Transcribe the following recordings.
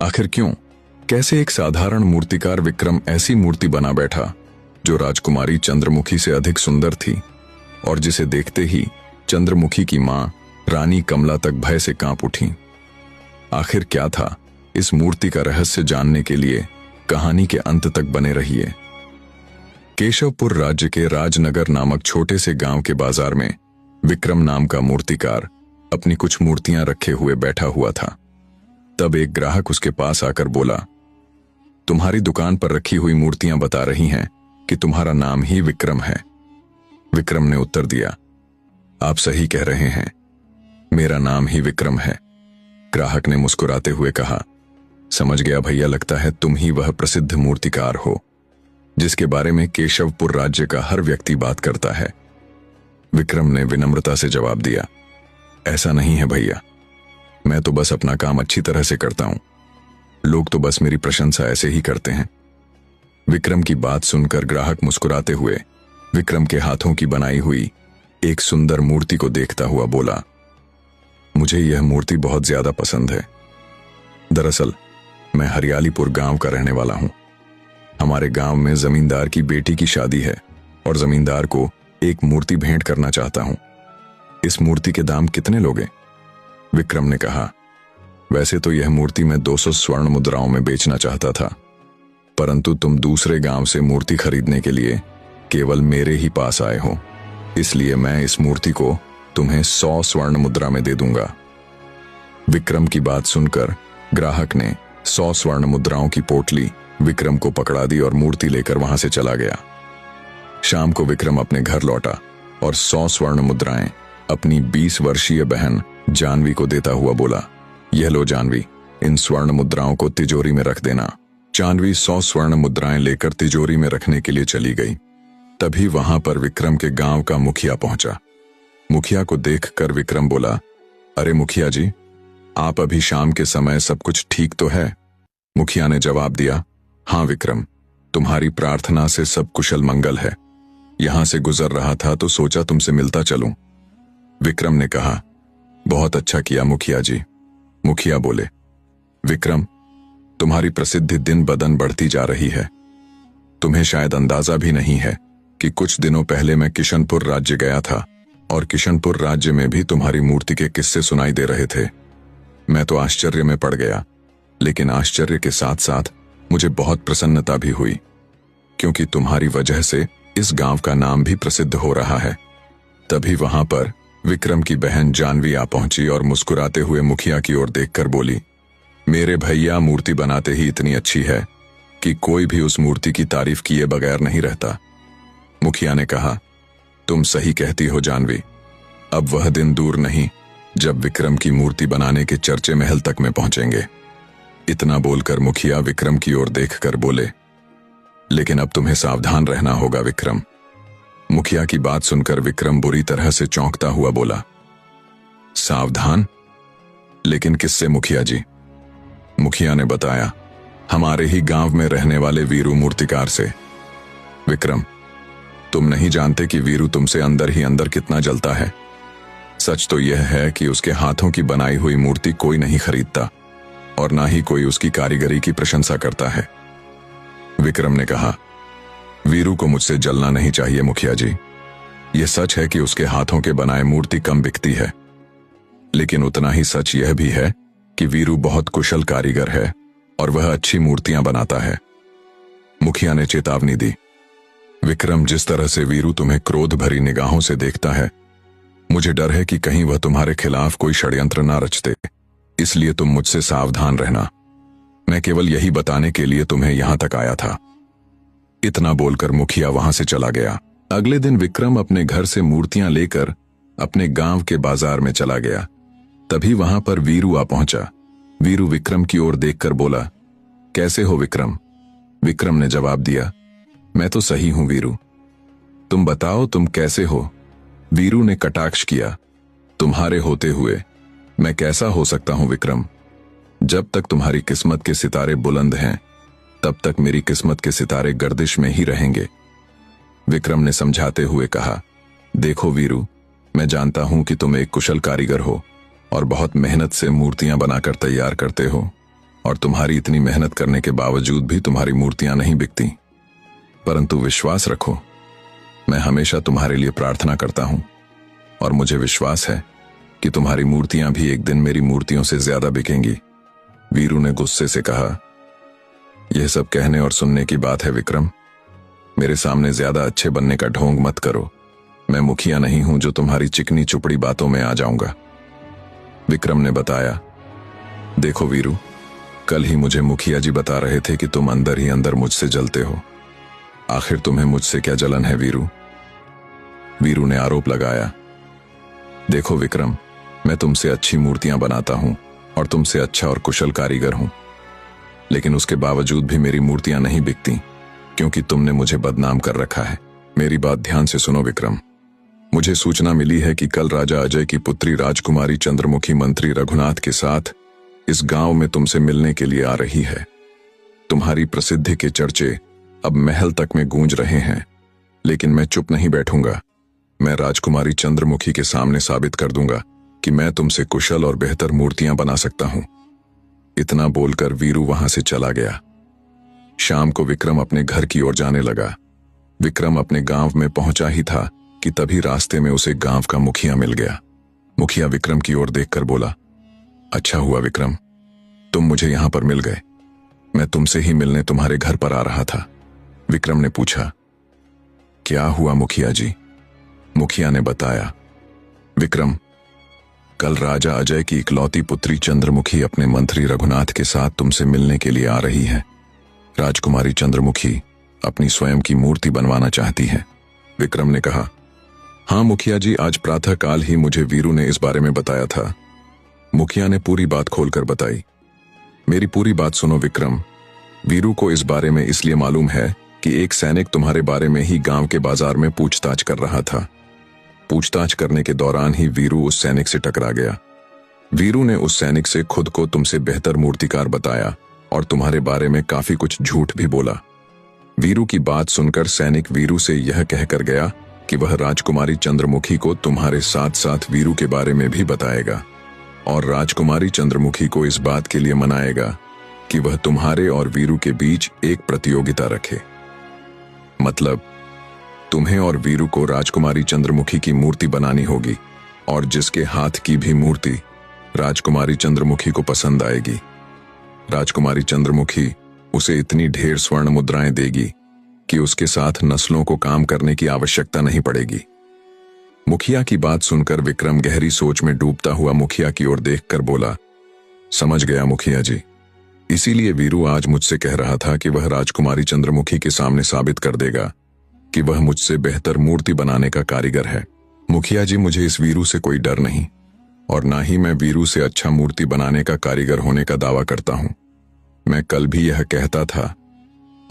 आखिर क्यों? कैसे एक साधारण मूर्तिकार विक्रम ऐसी मूर्ति बना बैठा जो राजकुमारी चंद्रमुखी से अधिक सुंदर थी और जिसे देखते ही चंद्रमुखी की मां रानी कमला तक भय से कांप उठी? आखिर क्या था इस मूर्ति का रहस्य? जानने के लिए कहानी के अंत तक बने रहिए। केशवपुर राज्य के राजनगर नामक छोटे से गांव के बाजार में विक्रम नाम का मूर्तिकार अपनी कुछ मूर्तियां रखे हुए बैठा हुआ था। तब एक ग्राहक उसके पास आकर बोला, तुम्हारी दुकान पर रखी हुई मूर्तियां बता रही हैं कि तुम्हारा नाम ही विक्रम है। विक्रम ने उत्तर दिया, आप सही कह रहे हैं, मेरा नाम ही विक्रम है। ग्राहक ने मुस्कुराते हुए कहा, समझ गया भैया, लगता है तुम ही वह प्रसिद्ध मूर्तिकार हो जिसके बारे में केशवपुर राज्य का हर व्यक्ति बात करता है। विक्रम ने विनम्रता से जवाब दिया, ऐसा नहीं है भैया, मैं तो बस अपना काम अच्छी तरह से करता हूं, लोग तो बस मेरी प्रशंसा ऐसे ही करते हैं। विक्रम की बात सुनकर ग्राहक मुस्कुराते हुए विक्रम के हाथों की बनाई हुई एक सुंदर मूर्ति को देखता हुआ बोला, मुझे यह मूर्ति बहुत ज्यादा पसंद है। दरअसल मैं हरियालीपुर गांव का रहने वाला हूं। हमारे गांव में जमींदार की बेटी की शादी है और जमींदार को एक मूर्ति भेंट करना चाहता हूं। इस मूर्ति के दाम कितने लोगे? विक्रम ने कहा, वैसे तो यह मूर्ति मैं 200 स्वर्ण मुद्राओं में बेचना चाहता था, परंतु तुम दूसरे गांव से मूर्ति खरीदने के लिए केवल मेरे ही पास आए हो, इसलिए मैं इस मूर्ति को तुम्हें 100 स्वर्ण मुद्रा में दे दूंगा। विक्रम की बात सुनकर ग्राहक ने 100 स्वर्ण मुद्राओं की पोटली विक्रम को पकड़ा दी और मूर्ति लेकर वहां से चला गया। शाम को विक्रम अपने घर लौटा और 100 स्वर्ण मुद्राएं अपनी 20 वर्षीय बहन जानवी को देता हुआ बोला, यह लो जानवी, इन स्वर्ण मुद्राओं को तिजोरी में रख देना। जानवी 100 स्वर्ण मुद्राएं लेकर तिजोरी में रखने के लिए चली गई। तभी वहां पर विक्रम के गांव का मुखिया पहुंचा। मुखिया को देखकर विक्रम बोला, अरे मुखिया जी, आप अभी शाम के समय सब कुछ ठीक तो है? मुखिया ने जवाब दिया, हाँ विक्रम, तुम्हारी प्रार्थना से सब कुशल मंगल है। यहां से गुजर रहा था तो सोचा तुमसे मिलता चलूं। विक्रम ने कहा, बहुत अच्छा किया मुखिया जी। मुखिया बोले, विक्रम, तुम्हारी प्रसिद्धि दिन बदन बढ़ती जा रही है। तुम्हें शायद अंदाजा भी नहीं है कि कुछ दिनों पहले मैं किशनपुर राज्य गया था और किशनपुर राज्य में भी तुम्हारी मूर्ति के किस्से सुनाई दे रहे थे। मैं तो आश्चर्य में पड़ गया, लेकिन आश्चर्य के साथ साथ मुझे बहुत प्रसन्नता भी हुई, क्योंकि तुम्हारी वजह से इस गांव का नाम भी प्रसिद्ध हो रहा है। तभी वहां पर विक्रम की बहन जानवी आ पहुंची और मुस्कुराते हुए मुखिया की ओर देखकर बोली, मेरे भैया, मूर्ति बनाते ही इतनी अच्छी है कि कोई भी उस मूर्ति की तारीफ किए बगैर नहीं रहता। मुखिया ने कहा, तुम सही कहती हो जानवी, अब वह दिन दूर नहीं जब विक्रम की मूर्ति बनाने के चर्चे महल तक में पहुंचेंगे। इतना बोलकर मुखिया विक्रम की ओर देखकर बोले, लेकिन अब तुम्हें सावधान रहना होगा विक्रम। मुखिया की बात सुनकर विक्रम बुरी तरह से चौंकता हुआ बोला, सावधान? लेकिन किससे मुखिया जी? मुखिया ने बताया, हमारे ही गांव में रहने वाले वीरू मूर्तिकार से। विक्रम, तुम नहीं जानते कि वीरू तुमसे अंदर ही अंदर कितना जलता है। सच तो यह है कि उसके हाथों की बनाई हुई मूर्ति कोई नहीं खरीदता और ना ही कोई उसकी कारीगरी की प्रशंसा करता है। विक्रम ने कहा, वीरू को मुझसे जलना नहीं चाहिए मुखिया जी। यह सच है कि उसके हाथों के बनाए मूर्ति कम बिकती है, लेकिन उतना ही सच यह भी है कि वीरू बहुत कुशल कारीगर है और वह अच्छी मूर्तियां बनाता है। मुखिया ने चेतावनी दी, विक्रम, जिस तरह से वीरू तुम्हें क्रोध भरी निगाहों से देखता है, मुझे डर है कि कहीं वह तुम्हारे खिलाफ कोई षड्यंत्र ना रचते, इसलिए तुम मुझसे सावधान रहना। मैं केवल यही बताने के लिए तुम्हें यहां तक आया था। इतना बोलकर मुखिया वहां से चला गया। अगले दिन विक्रम अपने घर से मूर्तियां लेकर अपने गांव के बाजार में चला गया। तभी वहां पर वीरू आ पहुंचा। वीरू विक्रम की ओर देखकर बोला, कैसे हो विक्रम? विक्रम ने जवाब दिया, मैं तो सही हूं वीरू, तुम बताओ तुम कैसे हो? वीरू ने कटाक्ष किया, तुम्हारे होते हुए मैं कैसा हो सकता हूं विक्रम? जब तक तुम्हारी किस्मत के सितारे बुलंद हैं, तब तक मेरी किस्मत के सितारे गर्दिश में ही रहेंगे। विक्रम ने समझाते हुए कहा, देखो वीरू, मैं जानता हूं कि तुम एक कुशल कारीगर हो और बहुत मेहनत से मूर्तियां बनाकर तैयार करते हो और तुम्हारी इतनी मेहनत करने के बावजूद भी तुम्हारी मूर्तियां नहीं बिकती। परंतु विश्वास रखो, मैं हमेशा तुम्हारे लिए प्रार्थना करता हूं और मुझे विश्वास है कि तुम्हारी मूर्तियां भी एक दिन मेरी मूर्तियों से ज्यादा बिकेंगी। वीरू ने गुस्से से कहा, यह सब कहने और सुनने की बात है विक्रम। मेरे सामने ज्यादा अच्छे बनने का ढोंग मत करो। मैं मुखिया नहीं हूं जो तुम्हारी चिकनी चुपड़ी बातों में आ जाऊंगा। विक्रम ने बताया, देखो वीरू, कल ही मुझे मुखिया जी बता रहे थे कि तुम अंदर ही अंदर मुझसे जलते हो। आखिर तुम्हें मुझसे क्या जलन है वीरू? वीरू ने आरोप लगाया। देखो विक्रम, मैं तुमसे अच्छी मूर्तियां बनाता हूं और तुमसे अच्छा और कुशल कारीगर हूं, लेकिन उसके बावजूद भी मेरी मूर्तियां नहीं बिकती क्योंकि तुमने मुझे बदनाम कर रखा है। मेरी बात ध्यान से सुनो विक्रम। मुझे सूचना मिली है कि कल राजा अजय की पुत्री राजकुमारी चंद्रमुखी मंत्री रघुनाथ के साथ इस गांव में तुमसे मिलने के लिए आ रही है। तुम्हारी प्रसिद्धि के चर्चे अब महल तक में गूंज रहे हैं, लेकिन मैं चुप नहीं बैठूंगा। मैं राजकुमारी चंद्रमुखी के सामने साबित कर दूंगा कि मैं तुमसे कुशल और बेहतर मूर्तियां बना सकता हूं। इतना बोलकर वीरू वहां से चला गया। शाम को विक्रम अपने घर की ओर जाने लगा। विक्रम अपने गांव में पहुंचा ही था कि तभी रास्ते में उसे गांव का मुखिया मिल गया। मुखिया विक्रम की ओर देखकर बोला, अच्छा हुआ विक्रम, तुम मुझे यहां पर मिल गए। मैं तुमसे ही मिलने तुम्हारे घर पर आ रहा था। विक्रम ने पूछा, क्या हुआ मुखिया जी? मुखिया ने बताया, विक्रम, कल राजा अजय की इकलौती पुत्री चंद्रमुखी अपने मंत्री रघुनाथ के साथ तुमसे मिलने के लिए आ रही है। राजकुमारी चंद्रमुखी अपनी स्वयं की मूर्ति बनवाना चाहती है। विक्रम ने कहा, हाँ मुखिया जी, आज प्रातःकाल ही मुझे वीरू ने इस बारे में बताया था। मुखिया ने पूरी बात खोलकर बताई। मेरी पूरी बात सुनो विक्रम। वीरू को इस बारे में इसलिए मालूम है कि एक सैनिक तुम्हारे बारे में ही गांव के बाजार में पूछताछ कर रहा था। पूछताछ करने के दौरान ही वीरू उस सैनिक से टकरा गया। वीरू ने उस सैनिक से खुद को तुमसे बेहतर मूर्तिकार बताया और तुम्हारे बारे में काफी कुछ झूठ भी बोला। वीरू की बात सुनकर सैनिक वीरू से यह कहकर गया कि वह राजकुमारी चंद्रमुखी को तुम्हारे साथ साथ वीरू के बारे में भी बताएगा और राजकुमारी चंद्रमुखी को इस बात के लिए मनाएगा कि वह तुम्हारे और वीरू के बीच एक प्रतियोगिता रखे। मतलब तुम्हें और वीरू को राजकुमारी चंद्रमुखी की मूर्ति बनानी होगी और जिसके हाथ की भी मूर्ति राजकुमारी चंद्रमुखी को पसंद आएगी, राजकुमारी चंद्रमुखी उसे इतनी ढेर स्वर्ण मुद्राएं देगी कि उसके साथ नस्लों को काम करने की आवश्यकता नहीं पड़ेगी। मुखिया की बात सुनकर विक्रम गहरी सोच में डूबता हुआ मुखिया की ओर देखकर बोला, समझ गया मुखिया जी, इसीलिए वीरू आज मुझसे कह रहा था कि वह राजकुमारी चंद्रमुखी के सामने साबित कर देगा कि वह मुझसे बेहतर मूर्ति बनाने का कारीगर है। मुखिया जी, मुझे इस वीरू से कोई डर नहीं और ना ही मैं वीरू से अच्छा मूर्ति बनाने का कारीगर होने का दावा करता हूं। मैं कल भी यह कहता था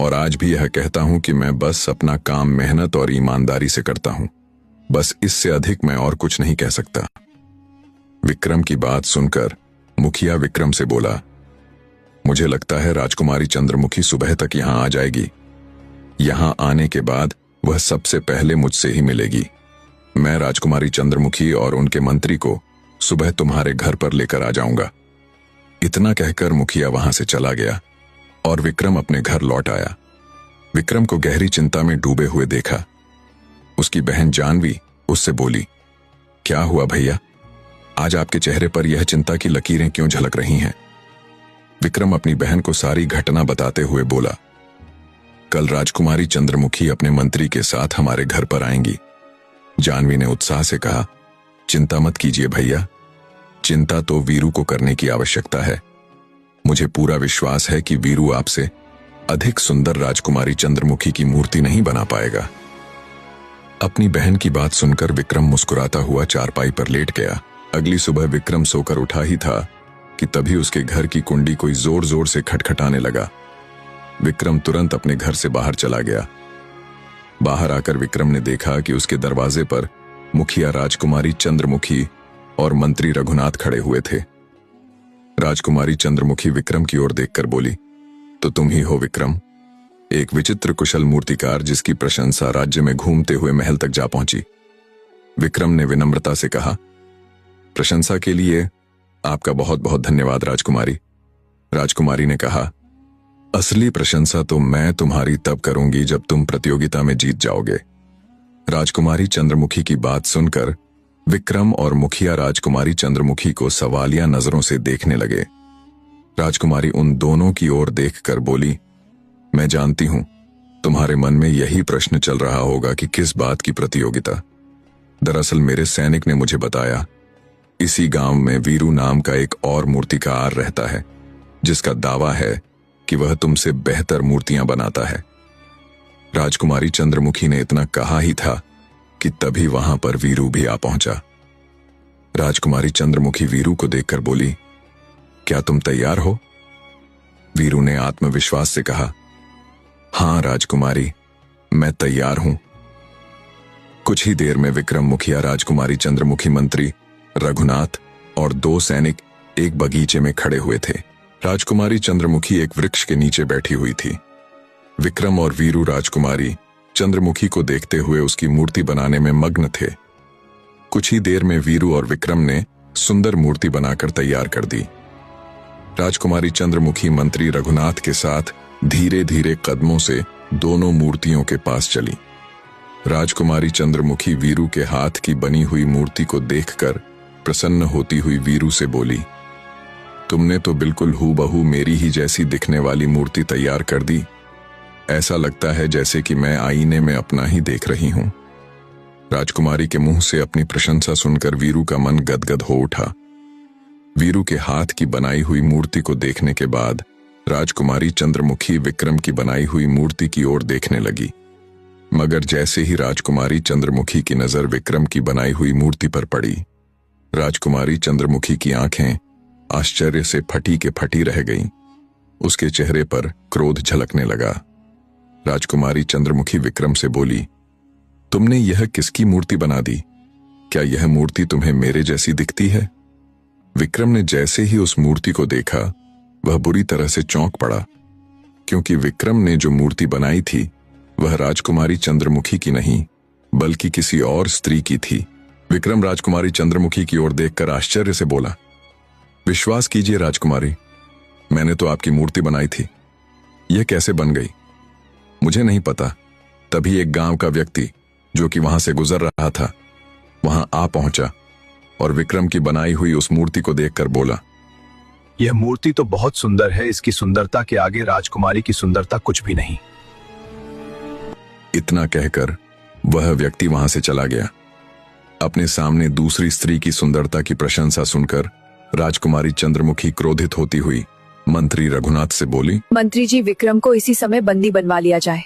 और आज भी यह कहता हूं कि मैं बस अपना काम मेहनत और ईमानदारी से करता हूं। बस इससे अधिक मैं और कुछ नहीं कह सकता। विक्रम की बात सुनकर मुखिया विक्रम से बोला, मुझे लगता है राजकुमारी चंद्रमुखी सुबह तक यहां आ जाएगी। यहां आने के बाद वह सबसे पहले मुझसे ही मिलेगी। मैं राजकुमारी चंद्रमुखी और उनके मंत्री को सुबह तुम्हारे घर पर लेकर आ जाऊंगा। इतना कहकर मुखिया वहां से चला गया और विक्रम अपने घर लौट आया। विक्रम को गहरी चिंता में डूबे हुए देखा। उसकी बहन जानवी उससे बोली, क्या हुआ भैया, आज आपके चेहरे पर यह चिंता की लकीरें क्यों झलक रही हैं? विक्रम अपनी बहन को सारी घटना बताते हुए बोला, कल राजकुमारी चंद्रमुखी अपने मंत्री के साथ हमारे घर पर आएंगी। जानवी ने उत्साह से कहा, चिंता मत कीजिए भैया, चिंता तो वीरू को करने की आवश्यकता है। मुझे पूरा विश्वास है कि वीरू आपसे अधिक सुंदर राजकुमारी चंद्रमुखी की मूर्ति नहीं बना पाएगा। अपनी बहन की बात सुनकर विक्रम मुस्कुराता हुआ चारपाई पर लेट गया। अगली सुबह विक्रम सोकर उठा ही था कि तभी उसके घर की कुंडी कोई जोर जोर से खटखटाने लगा। विक्रम तुरंत अपने घर से बाहर चला गया। बाहर आकर विक्रम ने देखा कि उसके दरवाजे पर मुखिया राजकुमारी चंद्रमुखी और मंत्री रघुनाथ खड़े हुए थे। राजकुमारी चंद्रमुखी विक्रम की ओर देखकर बोली, तो तुम ही हो विक्रम, एक विचित्र कुशल मूर्तिकार जिसकी प्रशंसा राज्य में घूमते हुए महल तक जा पहुंची। विक्रम ने विनम्रता से कहा, प्रशंसा के लिए आपका बहुत बहुत धन्यवाद राजकुमारी। राजकुमारी ने कहा, असली प्रशंसा तो मैं तुम्हारी तब करूंगी जब तुम प्रतियोगिता में जीत जाओगे। राजकुमारी चंद्रमुखी की बात सुनकर विक्रम और मुखिया राजकुमारी चंद्रमुखी को सवालिया नजरों से देखने लगे। राजकुमारी उन दोनों की ओर देखकर बोली, मैं जानती हूं तुम्हारे मन में यही प्रश्न चल रहा होगा कि किस बात की प्रतियोगिता। दरअसल मेरे सैनिक ने मुझे बताया, इसी गांव में वीरू नाम का एक और मूर्तिकार रहता है जिसका दावा है कि वह तुमसे बेहतर मूर्तियां बनाता है। राजकुमारी चंद्रमुखी ने इतना कहा ही था कि तभी वहां पर वीरू भी आ पहुंचा। राजकुमारी चंद्रमुखी वीरू को देखकर बोली, क्या तुम तैयार हो? वीरू ने आत्मविश्वास से कहा, हां राजकुमारी, मैं तैयार हूं। कुछ ही देर में विक्रम, मुखिया राजकुमारी चंद्रमुखी, मंत्री रघुनाथ और 2 सैनिक एक बगीचे में खड़े हुए थे। राजकुमारी चंद्रमुखी एक वृक्ष के नीचे बैठी हुई थी। विक्रम और वीरू राजकुमारी चंद्रमुखी को देखते हुए उसकी मूर्ति बनाने में मग्न थे। कुछ ही देर में वीरू और विक्रम ने सुंदर मूर्ति बनाकर तैयार कर दी। राजकुमारी चंद्रमुखी मंत्री रघुनाथ के साथ धीरे धीरे कदमों से दोनों मूर्तियों के पास चली। राजकुमारी चंद्रमुखी वीरू के हाथ की बनी हुई मूर्ति को देखकर प्रसन्न होती हुई वीरू से बोली, तुमने तो बिल्कुल हूबहू मेरी ही जैसी दिखने वाली मूर्ति तैयार कर दी। ऐसा लगता है जैसे कि मैं आईने में अपना ही देख रही हूं। राजकुमारी के मुंह से अपनी प्रशंसा सुनकर वीरू का मन गदगद हो उठा। वीरू के हाथ की बनाई हुई मूर्ति को देखने के बाद राजकुमारी चंद्रमुखी विक्रम की बनाई हुई मूर्ति की ओर देखने लगी, मगर जैसे ही राजकुमारी चंद्रमुखी की नजर विक्रम की बनाई हुई मूर्ति पर पड़ी, राजकुमारी चंद्रमुखी की आंखें आश्चर्य से फटी के फटी रह गईं। उसके चेहरे पर क्रोध झलकने लगा। राजकुमारी चंद्रमुखी विक्रम से बोली, तुमने यह किसकी मूर्ति बना दी? क्या यह मूर्ति तुम्हें मेरे जैसी दिखती है? विक्रम ने जैसे ही उस मूर्ति को देखा, वह बुरी तरह से चौंक पड़ा, क्योंकि विक्रम ने जो मूर्ति बनाई थी वह राजकुमारी चंद्रमुखी की नहीं बल्कि किसी और स्त्री की थी। विक्रम राजकुमारी चंद्रमुखी की ओर देखकर आश्चर्य से बोला, विश्वास कीजिए राजकुमारी, मैंने तो आपकी मूर्ति बनाई थी। यह कैसे बन गई मुझे नहीं पता। तभी एक गांव का व्यक्ति जो कि वहां से गुजर रहा था वहां आ पहुंचा और विक्रम की बनाई हुई उस मूर्ति को देखकर बोला, यह मूर्ति तो बहुत सुंदर है, इसकी सुंदरता के आगे राजकुमारी की सुंदरता कुछ भी नहीं। इतना कहकर वह व्यक्ति वहां से चला गया। अपने सामने दूसरी स्त्री की सुंदरता की प्रशंसा सुनकर राजकुमारी चंद्रमुखी क्रोधित होती हुई मंत्री रघुनाथ से बोली, मंत्री जी, विक्रम को इसी समय बंदी बनवा लिया जाए।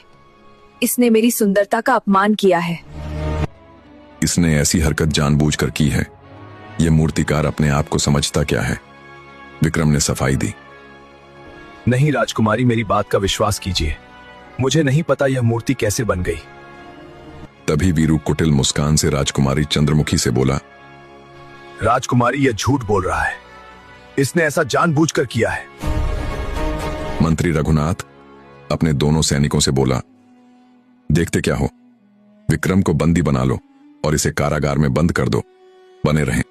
इसने मेरी सुंदरता का अपमान किया है। इसने ऐसी हरकत जानबूझकर की है। यह मूर्तिकार अपने आप को समझता क्या है? विक्रम ने सफाई दी, नहीं राजकुमारी, मेरी बात का विश्वास कीजिए, मुझे नहीं पता यह मूर्ति कैसे बन गई। तभी वीरू कुटिल मुस्कान से राजकुमारी चंद्रमुखी से बोला, राजकुमारी यह झूठ बोल रहा है, इसने ऐसा जानबूझकर किया है। मंत्री रघुनाथ अपने दोनों सैनिकों से बोला, देखते क्या हो, विक्रम को बंदी बना लो और इसे कारागार में बंद कर दो। बने रहें।